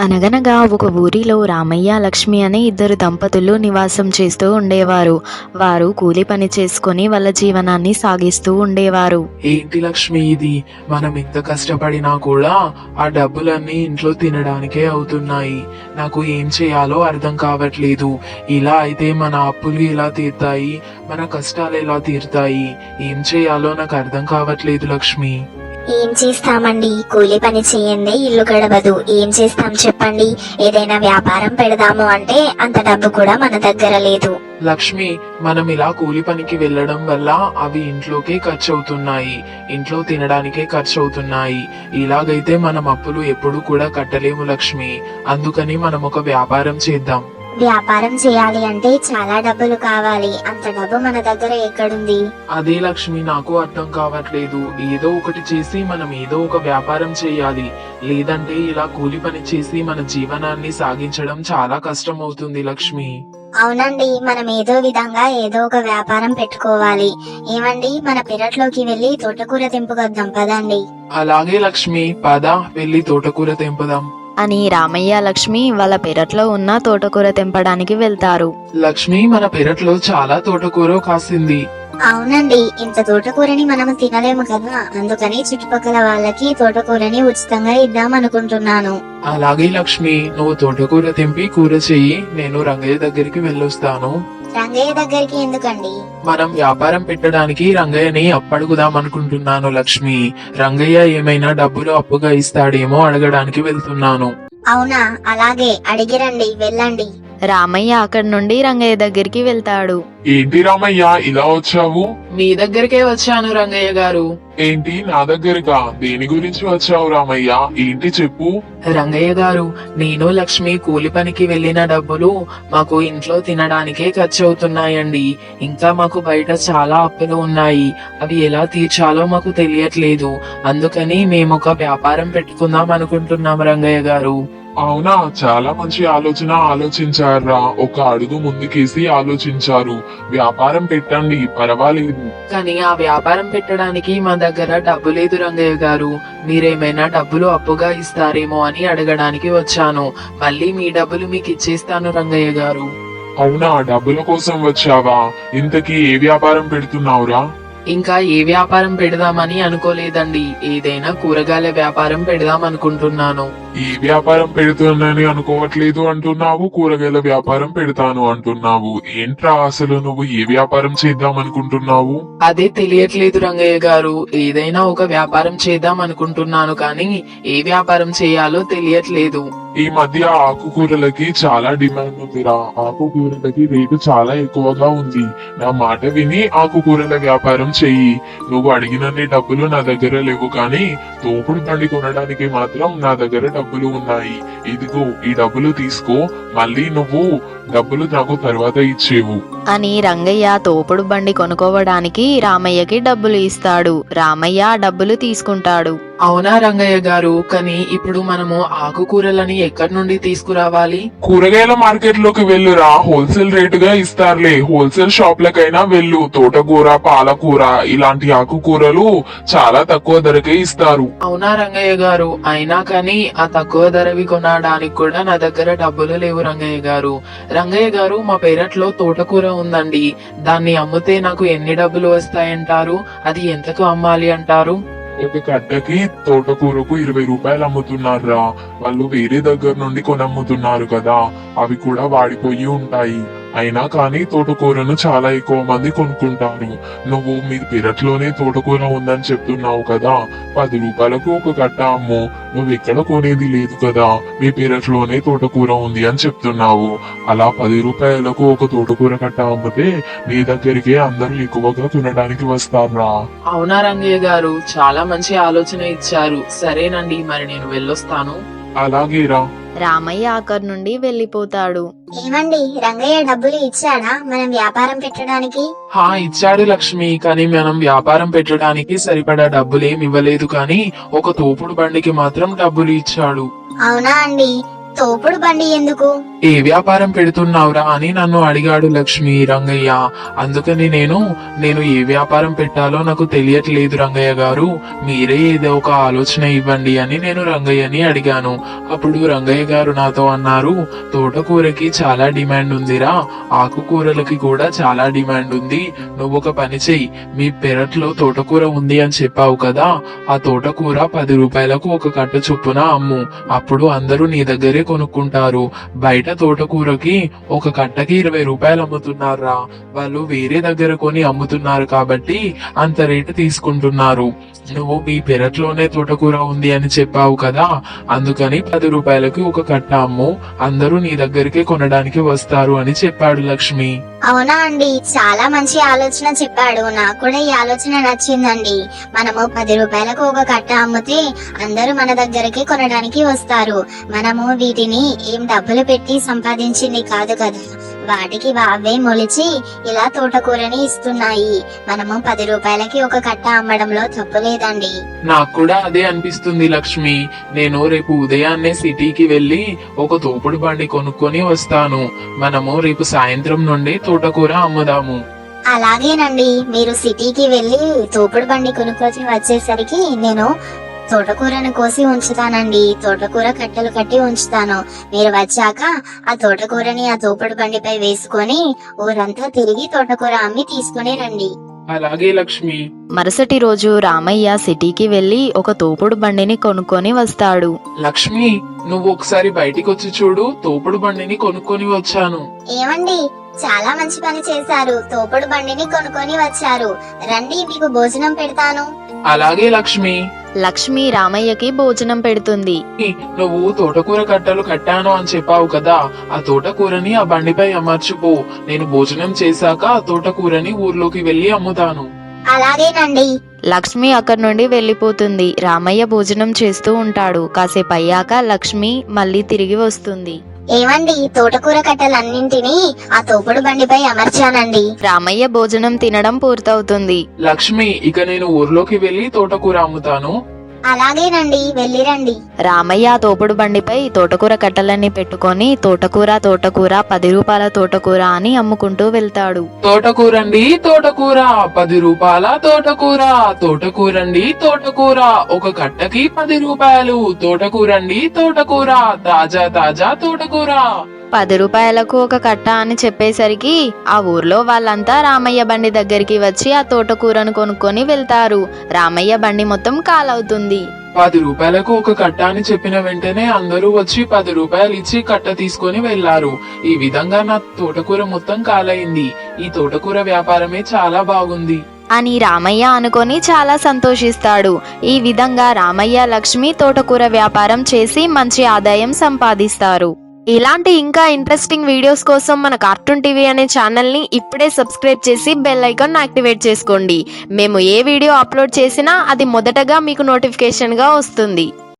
అనగనగా ఒక ఊరిలో రామయ్య లక్ష్మి అనే ఇద్దరు దంపతులు నివాసం చేస్తూ ఉండేవారు. వారు కూలి పని చేసుకొని వాళ్ళ జీవనాన్ని సాగిస్తూ ఉండేవారు. ఏంటి లక్ష్మి ఇది? మనం ఎంత కష్టపడినా కూడా ఆ డబ్బులన్నీ ఇంట్లో తినడానికే అవుతున్నాయి. నాకు ఏం చేయాలో అర్థం కావట్లేదు. ఇలా అయితే మన అప్పులు ఎలా తీరుతాయి, మన కష్టాలు ఎలా తీరుతాయి? ఏం చేయాలో నాకు అర్థం కావట్లేదు లక్ష్మి. ఏం చేస్తామండి, కూలి పని చేయండి ఇల్లు గడవదు. ఏం చేస్తాం చెప్పండి? ఏదైనా వ్యాపారం పెడదాము అంటే అంత డబ్బు కూడా మన దగ్గర లేదు. లక్ష్మి, మనం ఇలా కూలి పనికి వెళ్ళడం వల్ల అవి ఇంట్లోకే ఖర్చు అవుతున్నాయి, ఇంట్లో తినడానికే ఖర్చు అవుతున్నాయి. ఇలాగైతే మనం అప్పులు ఎప్పుడు కూడా కట్టలేము లక్ష్మి. అందుకని మనం ఒక వ్యాపారం చేద్దాం. వ్యాపారం చేయాలి అంటే చాలా డబ్బులు కావాలి. అంత డబ్బు మన దగ్గర ఎక్కడుంది? అదే లక్ష్మి, నాకు అర్థం కావట్లేదు. ఏదో ఒకటి చేసి మనం ఏదో ఒక వ్యాపారం చేయాలి. లేదంటే ఇలా కూలి పని చేసి మన జీవనాన్ని సాగించడం చాలా కష్టం అవుతుంది లక్ష్మి. అవునండి, మనం ఏదో విధంగా ఏదో ఒక వ్యాపారం పెట్టుకోవాలి. ఏమండి, మన పెరట్లోకి వెళ్లి తోటకూర తెంపుకొద్దాం పదండి. అలాగే లక్ష్మి, పద వెళ్లి తోటకూర తెంపుదాం అని రామయ్య లక్ష్మి వాళ్ళ పెరట్లో ఉన్న తోటకూర తెంపడానికి వెళ్తారు. లక్ష్మి, మన పెరట్లో చాలా తోటకూర కాసింది. అవునండి, ఇంత తోటకూరని మనం తినలేము కదా, అందుకని చుట్టుపక్కల వాళ్ళకి తోటకూరని ఉచితంగా ఇద్దాం అనుకుంటున్నాను. అలాగే లక్ష్మి, నువ్వు తోటకూర తెంపి కూర చెయ్యి, నేను రంగయ్య దగ్గరికి వెళ్ళొస్తాను. రంగయ్య దగ్గరికి ఎందుకండి? మనం వ్యాపారం పెట్టడానికి రంగయ్యని అప్పడుగుదాం అనుకుంటున్నాను లక్ష్మి. రంగయ్య ఏమైనా డబ్బులు అప్పుగా ఇస్తాడేమో అడగడానికి వెళ్తున్నాను. అవునా? అలాగే అడిగిరండి, వెళ్ళండి. రామయ్య అక్కడి నుండి రంగయ్య దగ్గరికి వెళ్తాడు. ఏంటి రామయ్య ఇలా వచ్చావు? మీ దగ్గరికే వచ్చాను రంగయ్య గారు. ఏంటి నా దగ్గరగా? దేని గురించి వచ్చావు రామయ్య? ఏంటి చెప్పు. రంగయ్య గారు, నేను లక్ష్మి కూలి పనికి వెళ్ళిన డబ్బులు మాకు ఇంట్లో తినడానికే ఖర్చు అవుతున్నాయండి. ఇంకా మాకు బయట చాలా అప్పులు ఉన్నాయి. అవి ఎలా తీర్చాలో మాకు తెలియట్లేదు. అందుకని మేము ఒక వ్యాపారం పెట్టుకుందాం అనుకుంటున్నాం రంగయ్య గారు. అవునా, చాలా మంచి ఆలోచన ఆలోచించారా. ఒక అడుగు ముందుకేసి ఆలోచించారు. వ్యాపారం పెట్టండి, పర్వాలేదు. కానీ ఆ వ్యాపారం పెట్టడానికి మా దగ్గర డబ్బు లేదు రంగయ్య గారు. మీరేమైనా డబ్బులు అప్పుగా ఇస్తారేమో అని అడగడానికి వచ్చాను. మళ్ళీ మీ డబ్బులు మీకు ఇచ్చేస్తాను రంగయ్య గారు. అవునా, డబ్బుల కోసం వచ్చావా? ఇంతకీ ఏ వ్యాపారం పెడుతున్నావురా? ఇంకా ఏ వ్యాపారం పెడదామని అనుకోలేదండి. ఏదైనా కూరగాయల వ్యాపారం పెడదాం అనుకుంటున్నాను. ఏ వ్యాపారం పెడుతున్నానని అనుకోవట్లేదు అంటున్నావు, కూరగాయల వ్యాపారం పెడతాను అంటున్నావు. ఏంట్రా అసలు నువ్వు ఏ వ్యాపారం చేద్దాం అనుకుంటున్నావు? అదే తెలియట్లేదు రంగయ్య గారు. ఏదైనా ఒక వ్యాపారం చేద్దాం అనుకుంటున్నాను, కానీ ఏ వ్యాపారం చేయాలో తెలియట్లేదు. ఈ మధ్య ఆకుకూరలకి చాలా డిమాండ్ ఉందిరా. ఆకుకూరలకి రేటు చాలా ఎక్కువగా ఉంది. నా మాట విని ఆకుకూరల వ్యాపారం చెయ్యి. నువ్వు అడిగినన్ని డబ్బులు నా దగ్గర లేవు, కానీ తోపుడు బండి కొనడానికి మాత్రం నా దగ్గర డబ్బులు ఉన్నాయి. ఇదిగో ఈ డబ్బులు తీసుకో, మళ్ళీ నువ్వు డబ్బులు నాకు తర్వాత ఇచ్చేవు అని రంగయ్య తోపుడు బండి కొనుక్కోవడానికి రామయ్యకి డబ్బులు ఇస్తాడు. రామయ్య డబ్బులు తీసుకుంటాడు. అవునా రంగయ్య గారు, కానీ ఇప్పుడు మనము ఆకుకూరలని ఎక్కడి నుండి తీసుకురావాలి? కూరగాయల మార్కెట్ లోకి వెళ్ళురా, హోల్సేల్ రేటుగా ఇస్తారులే. హోల్సేల్ షాప్లకైనా వెళ్ళు. తోటకూర, పాలకూర ఇలాంటి ఆకుకూరలు చాలా తక్కువ ధరకే ఇస్తారు. అవునా రంగయ్య గారు, అయినా కానీ ఆ తక్కువ ధరవి కొనడానికి కూడా నా దగ్గర డబ్బులు లేవు రంగయ్య గారు. రంగయ్య గారు, మా పెరట్లో తోటకూర ఉందండి. దాన్ని అమ్మితే నాకు ఎన్ని డబ్బులు వస్తాయంటారు? అది ఎంతకు అమ్మాలి అంటారు? ఒక కట్టకి తోటకూరకు 20 రూపాయలు అమ్ముతున్నారా. వాళ్ళు వేరే దగ్గర నుండి కొనమ్ముతున్నారు కదా, అవి కూడా వాడిపోయి ఉంటాయి. అయినా కానీ తోటకూరను చాలా ఎక్కువ మంది కొనుక్కుంటారు. నువ్వు మీ పెరట్లోనే తోటకూర ఉందని చెప్తున్నావు కదా, 10 రూపాయలకు ఒక కట్ట అమ్ము. నువ్వు ఎక్కడ కొనేది లేదు కదా, మీ పెరట్లోనే తోటకూర ఉంది అని చెప్తున్నావు. అలా 10 రూపాయలకు ఒక తోటకూర కట్ట అమ్మితే నీ దగ్గరికి అందరూ ఎక్కువగా కొనడానికి వస్తారా. అవునా రంగయ్య గారు, చాలా మంచి ఆలోచన ఇచ్చారు. సరేనండి, మరి నేను వెళ్ళొస్తాను. అలాగేరా. రామయ్య అక్కడి నుండి వెళ్ళిపోతాడు. ఏమండి, రంగయ్య డబ్బులు ఇచ్చాడా మనం వ్యాపారం పెట్టడానికి? ఇచ్చాడు లక్ష్మి, కానీ మనం వ్యాపారం పెట్టడానికి సరిపడా డబ్బులేం ఇవ్వలేదు, కానీ ఒక తోపుడు బండికి మాత్రం డబ్బులు ఇచ్చాడు. అవునా అండి, తోపుడు బండి ఎందుకు? ఏ వ్యాపారం పెడుతున్నావురా అని నన్ను అడిగాడు లక్ష్మి రంగయ్య. అందుకని నేను ఏ వ్యాపారం పెట్టాలో నాకు తెలియట్లేదు రంగయ్య గారు, మీరే ఏదో ఒక ఆలోచన ఇవ్వండి అని నేను రంగయ్యని అడిగాను. అప్పుడు రంగయ్య గారు నాతో అన్నారు, తోటకూరకి చాలా డిమాండ్ ఉందిరా, ఆకుకూరలకి కూడా చాలా డిమాండ్ ఉంది. నువ్వు ఒక పని చెయ్యి, మీ పెరట్లో తోటకూర ఉంది అని చెప్పావు కదా, ఆ తోటకూర 10 రూపాయలకు ఒక కట్ట చొప్పున అమ్ము. అప్పుడు అందరూ నీ దగ్గరే కొనుక్కుంటారు. బయట తోటకూరకి ఒక కట్టకి 20 రూపాయలు అమ్ముతున్నారా, వాళ్ళు వేరే దగ్గర కొని అమ్ముతున్నారు కాబట్టి అంత రేటు తీసుకుంటున్నారు. నువ్వు మీ పెరట్లోనే తోటకూర ఉంది అని చెప్పావు కదా, అందుకని 10 రూపాయలకి ఒక కట్ట అమ్ము, అందరూ నీ దగ్గరికి కొనడానికి వస్తారు అని చెప్పాడు లక్ష్మి. అవునా అండి, చాలా మంచి ఆలోచన చెప్పాడు. నాకు కూడా ఈ ఆలోచన నచ్చిందండి. మనము 10 రూపాయలకు ఒక కట్ట అమ్మితే అందరూ మన దగ్గరికి కొనడానికి వస్తారు. మనము వీటిని ఏం డబ్బులు పెట్టి సంపాదించింది కాదు కదా, వాటికి అవే మొలిచి ఇలా తోటకూరని ఇస్తున్నాయి. మనము 10 రూపాయలకి ఒక కట్ట అమ్మడంలో తప్పు లేదండి. నాకు కూడా అదే అనిపిస్తుంది లక్ష్మి. నేను రేపు ఉదయాన్నే సిటీకి వెళ్లి ఒక తోపుడు బండి కొనుక్కొని వస్తాను. మనము రేపు సాయంత్రం నుండి తోటకూర అమ్ముదాము. అలాగేనండి, మీరు సిటీకి వెళ్లి తోపుడు బండి కొనుక్కొని వచ్చేసరికి నేను తోటకూరను కోసి ఉంచుతానండి. తోటకూర కట్టెలు కట్టి ఉంచుతాను. మీరు వచ్చాక ఆ తోటకూరని ఆ తోపుడు బండిపై వేసుకొని ఊరంతా తిరిగి తోటకూర అమ్మి తీసుకుని రండి. అలాగే లక్ష్మి. మరుసటి రోజు రామయ్య సిటీకి వెళ్లి ఒక తోపుడు బండిని కొనుక్కొని వస్తాడు. లక్ష్మి, నువ్వు ఒకసారి బయటికి వచ్చి చూడు, తోపుడు బండిని కొనుక్కొని వచ్చాను. ఏమండి, చాలా మంచి పని చేశారు. తోపుడు బండిని కొనుక్కొని వచ్చారు. రండి, మీకు భోజనం పెడతాను. అలాగే లక్ష్మి. లక్ష్మి రామయ్యకి భోజనం పెడుతుంది. నువ్వు తోటకూర కట్టలు కట్టాను అని చెప్పావు కదా, ఆ తోటకూరని ఆ బండిపై అమర్చిపో. నేను భోజనం చేశాక ఆ తోటకూరని ఊర్లోకి వెళ్లి అమ్ముతాను. అలాగేనండి. లక్ష్మి అక్కడి నుండి వెళ్లిపోతుంది. రామయ్య భోజనం చేస్తూ ఉంటాడు. కాసేపు అయ్యాక లక్ష్మి మళ్ళీ తిరిగి వస్తుంది. ఏమండి, తోటకూర కట్టలన్నింటినీ ఆ తోపుడు బండిపై అమర్చానండి. రామయ్య భోజనం తినడం పూర్తవుతుంది. లక్ష్మి, ఇక నేను ఊర్లోకి వెళ్లి తోటకూర అమ్ముతాను. అలాగేనండి, వెళ్ళిరండి. రామయ్య తోపుడు బండిపై తోటకూర కట్టలన్నీ పెట్టుకొని తోటకూర 10 రూపాయల తోటకూర అని అమ్ముకుంటూ వెళ్తాడు. తోటకూరండి తోటకూర, 10 రూపాయల తోటకూర. తోటకూరండి తోటకూర, ఒక కట్టకి 10 రూపాయలు. తోటకూరండి తోటకూర, తాజా తాజా తోటకూర. 10 రూపాయలకు ఒక కట్ట అని చెప్పేసరికి ఆ ఊర్లో వాళ్ళంతా రామయ్య బండి దగ్గరికి వచ్చి ఆ తోటకూరను కొనుక్కొని వెళ్తారు. రామయ్య బండి మొత్తం కాలవుతుంది. 10 రూపాయలకు ఒక కట్ట అని చెప్పిన వెంటనే అందరూ వచ్చి 10 రూపాయలు ఇచ్చి కట్ట తీసుకొని వెళ్లారు. ఈ విధంగా నా తోటకూర మొత్తం కాలైంది. ఈ తోటకూర వ్యాపారమే చాలా బాగుంది అని రామయ్య అనుకొని చాలా సంతోషిస్తాడు. ఈ విధంగా రామయ్య లక్ష్మి తోటకూర వ్యాపారం చేసి మంచి ఆదాయం సంపాదిస్తారు. ఇలాంటి ఇంకా ఇంట్రెస్టింగ్ వీడియోస్ కోసం మన కార్టూన్ టీవీ అనే ఛానల్ని ఇప్పుడే సబ్స్క్రైబ్ చేసి బెల్ ఐకాన్ యాక్టివేట్ చేసుకోండి. మేము ఏ వీడియో అప్లోడ్ చేసినా అది మొదటగా మీకు నోటిఫికేషన్గా వస్తుంది.